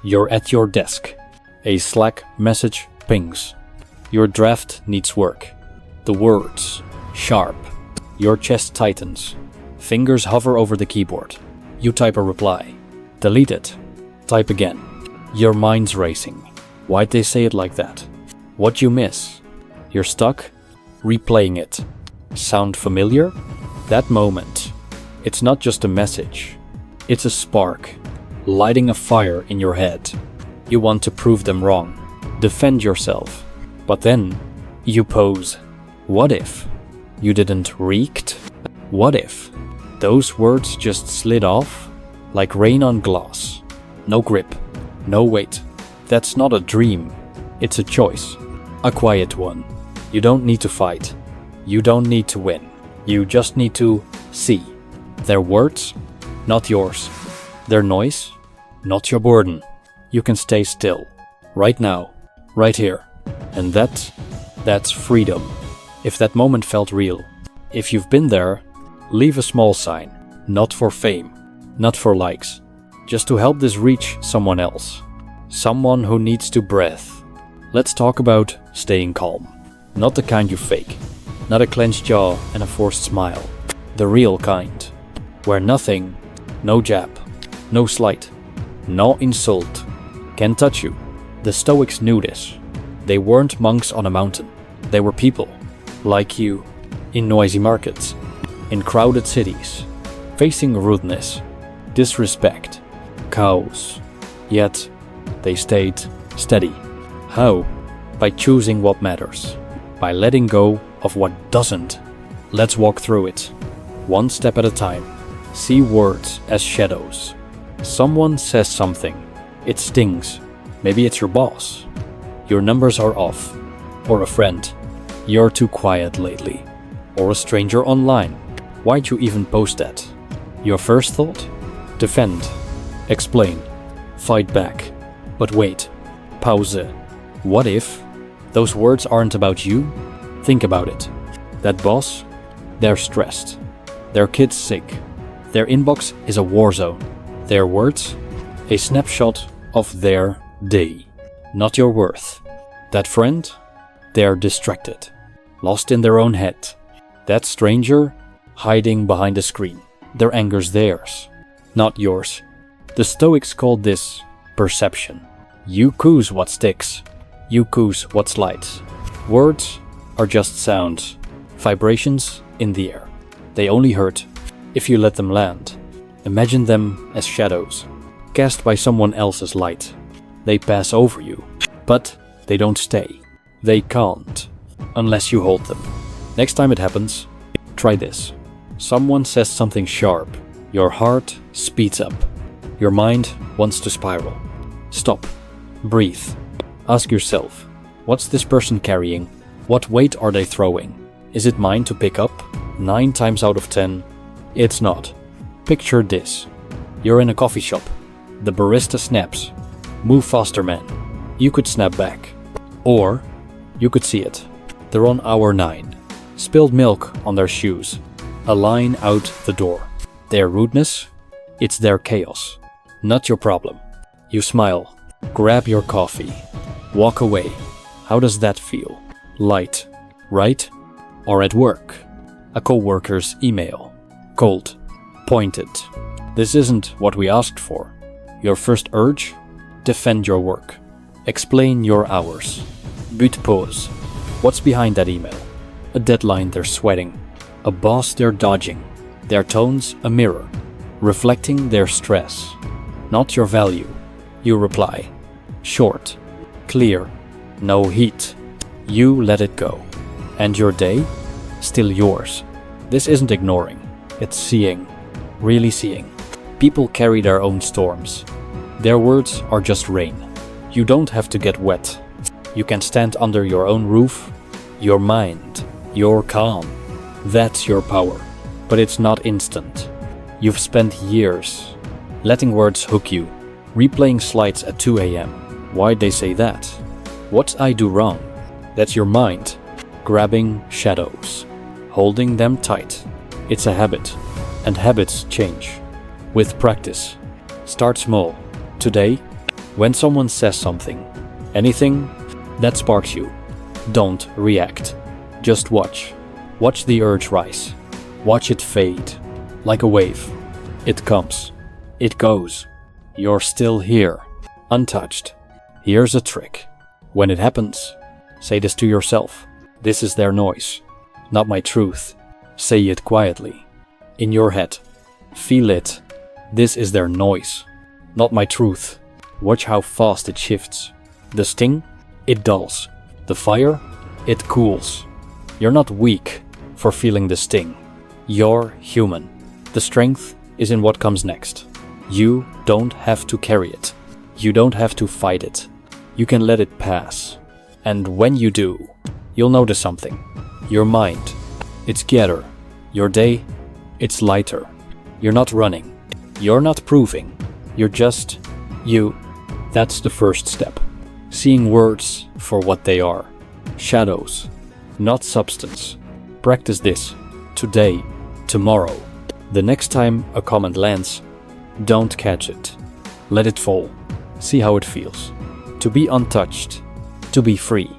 You're at your desk. A Slack message pings. Your draft needs work. The words, sharp. Your chest tightens. Fingers hover over the keyboard. You type a reply. Delete it. Type again. Your mind's racing. Why'd they say it like that? What'd you miss? You're stuck? Replaying it. Sound familiar? That moment. It's not just a message. It's a spark, lighting a fire in your head. You want to prove them wrong. Defend yourself. But then, you pose. What if? You didn't reeked? What if? Those words just slid off? Like rain on glass. No grip. No weight. That's not a dream. It's a choice. A quiet one. You don't need to fight. You don't need to win. You just need to see. Their words, not yours. Their noise, not your burden. You can stay still. Right now. Right here. And that's freedom. If that moment felt real. If you've been there, leave a small sign. Not for fame. Not for likes. Just to help this reach someone else. Someone who needs to breathe. Let's talk about staying calm. Not the kind you fake. Not a clenched jaw and a forced smile. The real kind. Where nothing, no jab, no slight, no insult can touch you. The Stoics knew this. They weren't monks on a mountain. They were people, like you, in noisy markets, in crowded cities, facing rudeness, disrespect, chaos. Yet, they stayed steady. How? By choosing what matters. By letting go of what doesn't. Let's walk through it. One step at a time. See words as shadows. Someone says something. It stings. Maybe it's your boss. Your numbers are off. Or a friend. You're too quiet lately. Or a stranger online. Why'd you even post that? Your first thought? Defend. Explain. Fight back. But wait. Pause. What if? Those words aren't about you? Think about it. That boss? They're stressed. Their kid's sick. Their inbox is a war zone. Their words? A snapshot of their day. Not your worth. That friend? They're distracted. Lost in their own head. That stranger? Hiding behind a screen. Their anger's theirs. Not yours. The Stoics called this perception. You choose what sticks. You choose what slides. Words are just sounds, vibrations in the air. They only hurt if you let them land. Imagine them as shadows, cast by someone else's light. They pass over you, but they don't stay. They can't, unless you hold them. Next time it happens, try this. Someone says something sharp. Your heart speeds up. Your mind wants to spiral. Stop. Breathe. Ask yourself, what's this person carrying? What weight are they throwing? Is it mine to pick up? 9 times out of 10, it's not. Picture this. You're in a coffee shop. The barista snaps. Move faster, man. You could snap back. Or you could see it. They're on hour 9. Spilled milk on their shoes. A line out the door. Their rudeness? It's their chaos. Not your problem. You smile. Grab your coffee. Walk away. How does that feel? Light, right? Or at work? A co-worker's email. Cold. Pointed. This isn't what we asked for. Your first urge? Defend your work. Explain your hours. But pause. What's behind that email? A deadline they're sweating. A boss they're dodging. Their tone's a mirror, reflecting their stress. Not your value. You reply. Short. Clear. No heat. You let it go. And your day? Still yours. This isn't ignoring. It's seeing. Really seeing. People carry their own storms. Their words are just rain. You don't have to get wet. You can stand under your own roof. Your mind. Your calm. That's your power. But it's not instant. You've spent years letting words hook you. Replaying slides at 2 a.m. Why'd they say that? What'd I do wrong? That's your mind. Grabbing shadows. Holding them tight. It's a habit. And habits change. With practice. Start small. Today, When someone says something, anything that sparks you, don't react. Just watch. Watch the urge rise. Watch it fade. Like a wave. It comes. It goes. You're still here. Untouched. Here's a trick. When it happens, say this to yourself. This is their noise, not my truth. Say it quietly. In your head. Feel it. This is their noise, not my truth. Watch how fast it shifts. The sting, it dulls. The fire, it cools. You're not weak for feeling the sting. You're human. The strength is in what comes next. You don't have to carry it. You don't have to fight it. You can let it pass. And when you do, you'll notice something. Your mind, it's quieter. Your day, it's lighter. You're not running. You're not proving. You're just you. That's the first step. Seeing words for what they are. Shadows, not substance. Practice this today, tomorrow. The next time a comment lands, don't catch it. Let it fall. See how it feels. To be untouched. To be free.